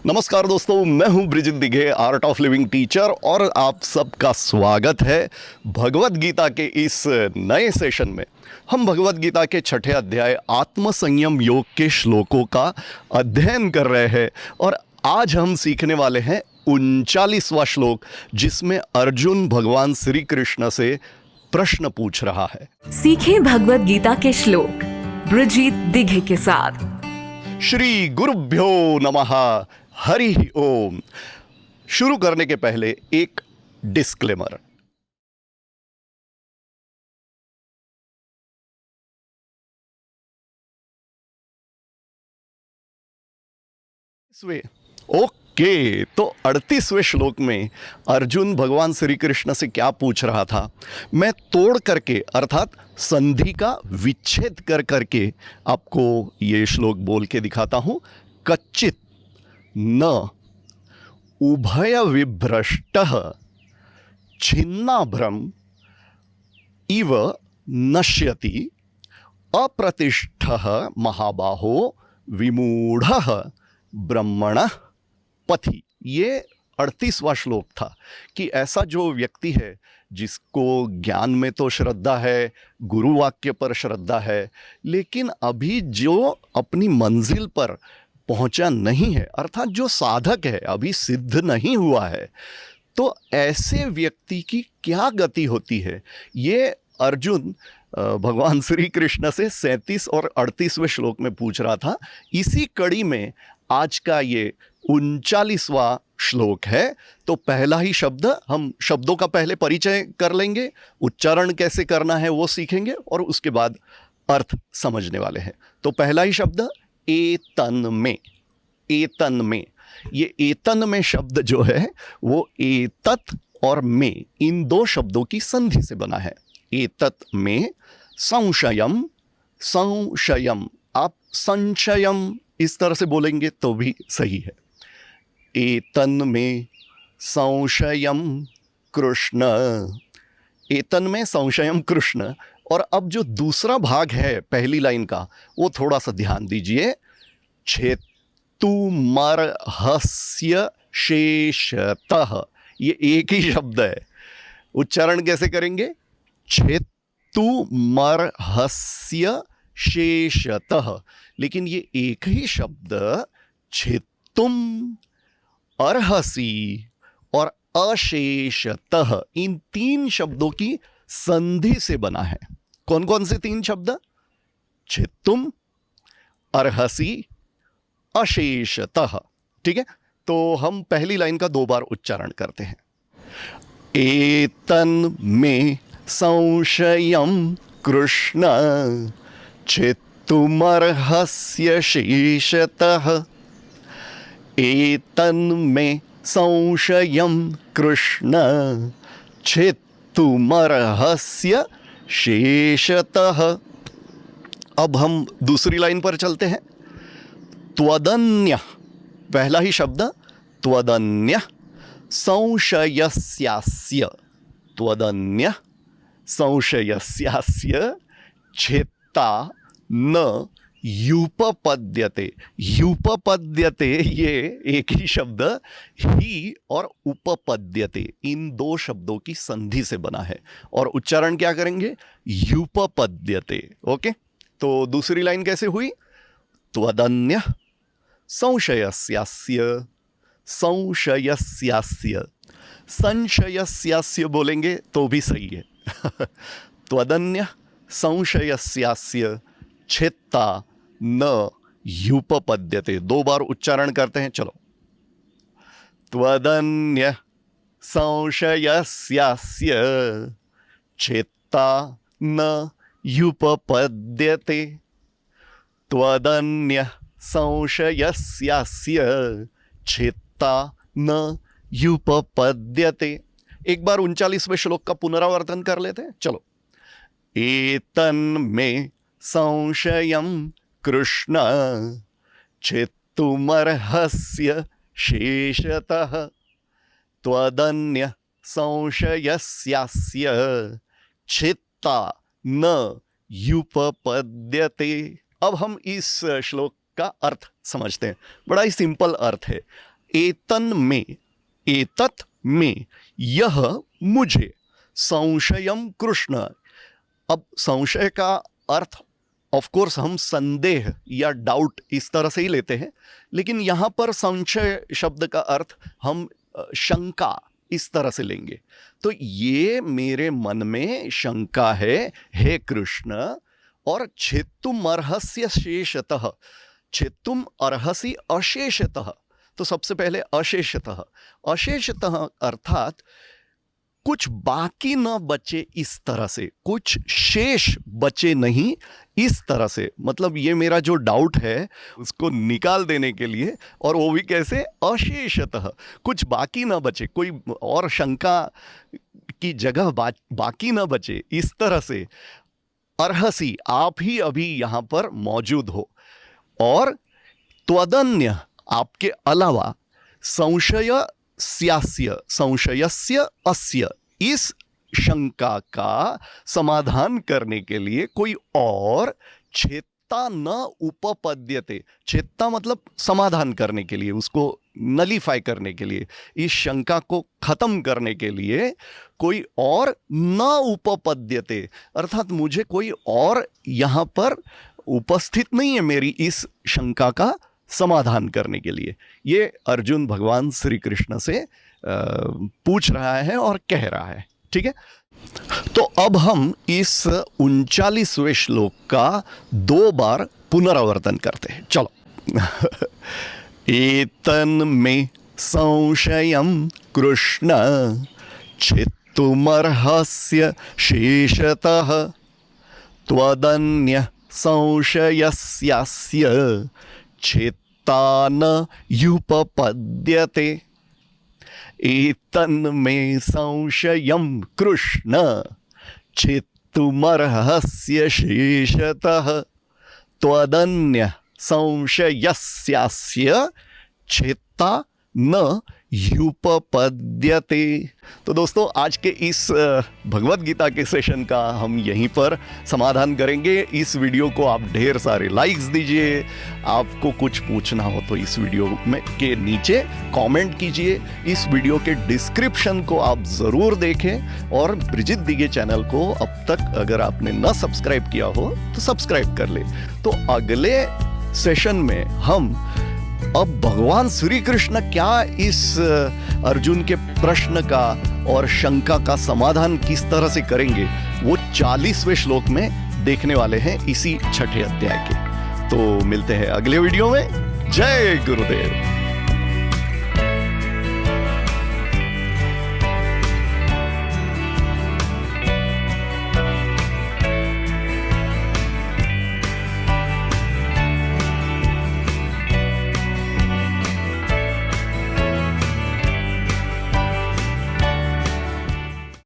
नमस्कार दोस्तों, मैं हूं Bridget Dighe, art of living teacher, और आप सबका स्वागत है भगवत गीता के इस नए सेशन में। हम भगवत गीता के छठे अध्याय आत्मसंयम योग के श्लोकों का अध्ययन कर रहे हैं और आज हम सीखने वाले हैं 39वां श्लोक, जिसमें अर्जुन भगवान श्री कृष्ण से प्रश्न पूछ रहा है। सीखें भगवत गीता के श्लोक ब्रिजित दिघे के साथ। श्री गुरुभ्यो नमः, हरि ओम। शुरू करने के पहले एक डिस्क्लेमर। ओके, तो 38वें श्लोक में अर्जुन भगवान श्री कृष्ण से क्या पूछ रहा था, मैं तोड़ करके अर्थात संधि का विच्छेद कर करके आपको ये श्लोक बोल के दिखाता हूं। कच्चित न उभय विभ्रष्टः छिन्नाभ्रम इव नश्यति अप्रतिष्ठः महाबाहो विमूढ़ः ब्रह्मणः पथि। ये 38वां श्लोक था कि ऐसा जो व्यक्ति है जिसको ज्ञान में तो श्रद्धा है, गुरु वाक्य पर श्रद्धा है, लेकिन अभी जो अपनी मंजिल पर पहुंचा नहीं है, अर्थात जो साधक है अभी सिद्ध नहीं हुआ है, तो ऐसे व्यक्ति की क्या गति होती है, ये अर्जुन भगवान श्री कृष्ण से 37 और 38वें श्लोक में पूछ रहा था। इसी कड़ी में आज का ये 39वां श्लोक है। तो पहला ही शब्द, हम शब्दों का पहले परिचय कर लेंगे, उच्चारण कैसे करना है वो सीखेंगे और उसके बाद अर्थ समझने वाले हैं। तो पहला ही शब्द एतन में। एतन में, ये एतन में शब्द जो है वो एतत और में, इन दो शब्दों की संधि से बना है। एतत में संशयम, संशयम, आप संशयम इस तरह से बोलेंगे तो भी सही है। एतन में संशयम कृष्ण, एतन में संशयम कृष्ण। और अब जो दूसरा भाग है पहली लाइन का, वो थोड़ा सा ध्यान दीजिए। छेत्तुमर्हस्य शेषतः, ये एक ही शब्द है। उच्चारण कैसे करेंगे? छेत्तुमर्हस्य शेषतः, लेकिन ये एक ही शब्द छेत्तुम, अर्हसी और अशेषतः, इन तीन शब्दों की संधि से बना है। कौन कौन से तीन शब्द? छेत्तुम, अर्हसी, अशेषतः। ठीक है, तो हम पहली लाइन का 2 बार उच्चारण करते हैं। एतन में संशयम कृष्ण छेत्तुमर्हस्य शेषतः। एतन में संशयम कृष्ण छेत्तुमर्हस्य शेषतः। अब हम दूसरी लाइन पर चलते हैं। त्वदन्य, पहला ही शब्द त्वदन्य संशयस्यास्य, त्वदन्य संशयस्यास्य छेत्ता न युपपद्यते। युपपद्यते, ये एक ही शब्द ही और उपपद्यते, इन दो शब्दों की संधि से बना है और उच्चारण क्या करेंगे? युपपद्यते। ओके, तो दूसरी लाइन कैसे हुई? त्वदन्य संशयस्यास्य, संशयस्यास्य, संशयस्यास्य बोलेंगे तो भी सही है। त्वदन्य संशयस्यास्य छेत्ता न युपपद्यते। 2 बार उच्चारण करते हैं, चलो। त्वदन्य संशयस्यास्य छेत्ता न युपपद्यते। त्वदन्य संशयस्यास्य छेत्ता न युपपद्यते। एक बार 39वें श्लोक का पुनरावर्तन कर लेते हैं, चलो। एतन में संशयम कृष्ण छेत्तुमर्हस्य शेषतः। त्वदन्य संशयस्यास्य छेत्ता न युपपद्यते। अब हम इस श्लोक का अर्थ समझते हैं। बड़ा ही सिंपल अर्थ है। एतन में, एतत में, यह मुझे, संशयम कृष्ण। अब संशय का अर्थ ऑफ कोर्स हम संदेह या डाउट इस तरह से ही लेते हैं, लेकिन यहाँ पर संशय शब्द का अर्थ हम शंका इस तरह से लेंगे। तो ये मेरे मन में शंका है, हे कृष्ण, और छेत्तुम अर्हस्य शेषतः, छेत्तुम अर्हसि अशेषतः। तो सबसे पहले अशेषतः, अशेषतः अर्थात कुछ बाकी न बचे, इस तरह से, कुछ शेष बचे नहीं, इस तरह से। मतलब ये मेरा जो डाउट है उसको निकाल देने के लिए, और वो भी कैसे, अशेषतः, कुछ बाकी न बचे, कोई और शंका की जगह बाकी न बचे, इस तरह से। अर्हसी, आप ही अभी यहाँ पर मौजूद हो, और त्वदन्य, आपके अलावा, संशय स्यास्य, संशयस्य अस्य, इस शंका का समाधान करने के लिए कोई और छेत्ता न उपपद्यते। छेत्ता मतलब समाधान करने के लिए, उसको नलीफाई करने के लिए, इस शंका को खत्म करने के लिए कोई और न उपपद्यते, अर्थात मुझे कोई और यहाँ पर उपस्थित नहीं है मेरी इस शंका का समाधान करने के लिए। ये अर्जुन भगवान श्री कृष्ण से पूछ रहा है और कह रहा है। ठीक है, तो अब हम इस 39वें श्लोक का 2 बार पुनरावर्तन करते हैं। चलो। एतन में संशयम कृष्ण छित्तुमर्हस्य शेषतः त्वदन्य संशयस्यास्य छेत्ता न युपपद्यते। एतन में संशयम कृष्ण छित्तुमर्हस्य शेषतः त्वदन्य संशयस्यास्य छेत्ता न युपपद्यते। तो दोस्तों, आज के इस भगवत गीता के सेशन का हम यहीं पर समाधान करेंगे। इस वीडियो को आप ढेर सारे लाइक्स दीजिए। आपको कुछ पूछना हो तो इस वीडियो में के नीचे कमेंट कीजिए। इस वीडियो के डिस्क्रिप्शन को आप ज़रूर देखें, और ब्रिजित दिगे चैनल को अब तक अगर आपने न सब्सक्राइब किया हो तो सब्सक्राइब कर ले। तो अगले सेशन में हम अब भगवान श्री कृष्ण क्या इस अर्जुन के प्रश्न का और शंका का समाधान किस तरह से करेंगे, वो 40वें श्लोक में देखने वाले हैं इसी 6ठे अध्याय के। तो मिलते हैं अगले वीडियो में। जय गुरुदेव।